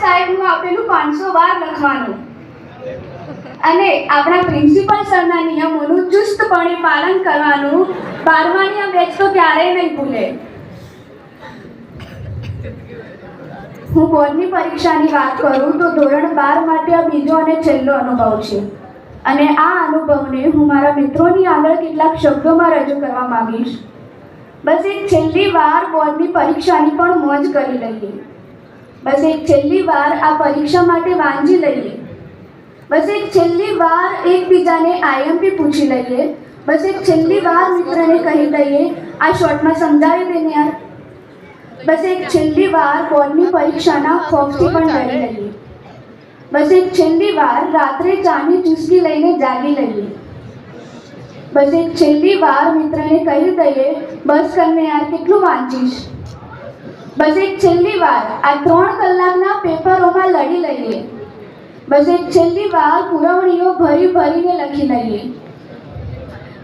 સાહેબનું આપેલું 500 વાર લખવાનું અને આપણા પ્રિન્સિપલ સરના નિયમોનું ચુસ્તપણે પાલન કરવાનું 12માની આ બેચ તો ક્યારેય નહીં ભૂલે. હું બોર્ડની પરીક્ષાની વાત કરું તો ધોરણ 12 માટે આ બીજો અને છેલ્લો અનુભવ છે અને આ અનુભવને હું મારા મિત્રોની આગળ કેટલાક શબ્દોમાં રજૂ કરવા માંગીશ. બસ એક છેલ્લી વાર બોર્ડની પરીક્ષાની પણ મોજ કરી લઈએ. બસ એક છેલ્લી વાર આ પરીક્ષા માટે વાંચી લઈએ. બસ એક છેલ્લી વાર એકબીજાને આઈએમપી પૂછી લઈએ. બસ એક છેલ્લી વાર મિત્રને કહી લઈએ આ શોર્ટમાં સમજાવી દે ને યાર. બસ એક છેલ્લી વાર બોર્ડની પરીક્ષાના ખોફથી પણ ડરી લઈએ. બસ એક છેલ્લી વાર રાત્રે ચાની ચુસ્કી લઈને જાગી લઈએ. બસ એક છેલ્લી વાર મિત્રને કહી દઈએ બસ કરને યાર કેટલું વાંચીશ. બસ એક છેલ્લી વાર આ 3 કલાકના પેપરોમાં લડી લઈએ. બસ એક છેલ્લી વાર પુરવણીઓ ભરીને લખી લઈએ.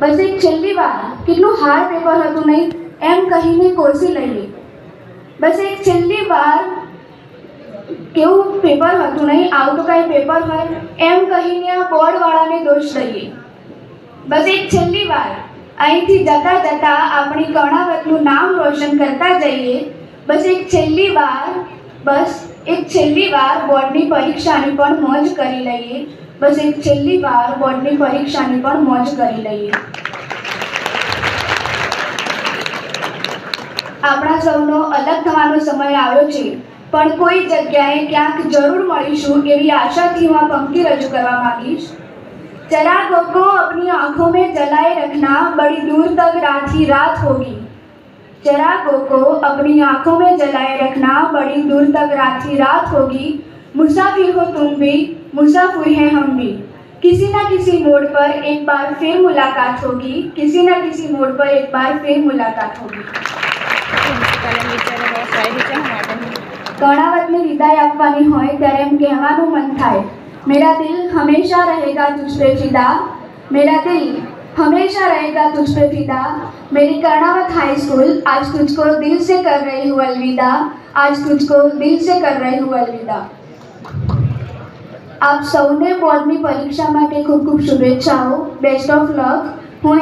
બસ એક છેલ્લી વાર કેટલું હાર્ડ પેપર હતું નહીં એમ કહીને કોસી લઈએ. બસ એક છેલ્લી વાર કેવું પેપર હતું નહીં આવું તો કાંઈ પેપર હોય એમ કહીને આ બોર્ડવાળાને દોષ દઈએ. બસ એક છેલ્લી વાર અહીંથી જતા આપણી કર્ણાવતનું નામ રોશન કરતા જઈએ. બસ એક છેલ્લી વાર બોર્ડની પરીક્ષાની પણ મોજ કરી લઈએ. બસ એક છેલ્લી વાર બોર્ડની પરીક્ષાની પણ મોજ કરી લઈએ. આપણા સૌનો અલગ થવાનો સમય આવ્યો છે પણ કોઈ જગ્યાએ ક્યાંક જરૂર મળીશું એવી આશાથી હું આ પંક્તિ રજૂ કરવા માંગીશ. चरागों को अपनी आंखों में जलाए रखना बड़ी दूर तक रात ही रात होगी. चरागों को अपनी आंखों में जलाए रखना बड़ी दूर तक रात ही रात होगी. मुसाफिर हो तुम भी मुसाफिर हैं हम भी. किसी ना किसी मोड़ पर एक बार फिर मुलाकात होगी. किसी ना किसी मोड़ पर एक बार फिर मुलाकात होगी. कर्णावतने विदाय આપવાની હોય ત્યારે એમ કહેવાનું મન થાય मेरा दिल हमेशा रहेगा तुझ पे फिदा. मेरा दिल हमेशा रहेगा तुझ पे फिदा. मेरी कर्णावत हाई स्कूल आज तुझको दिल से कर रही हूँ अलविदा. आज तुझको दिल से कर रही हूँ अलविदा. आप સૌને બોર્ડની પરીક્ષા માટે ખૂબ ખૂબ શુભેચ્છાઓ. Best of luck. હું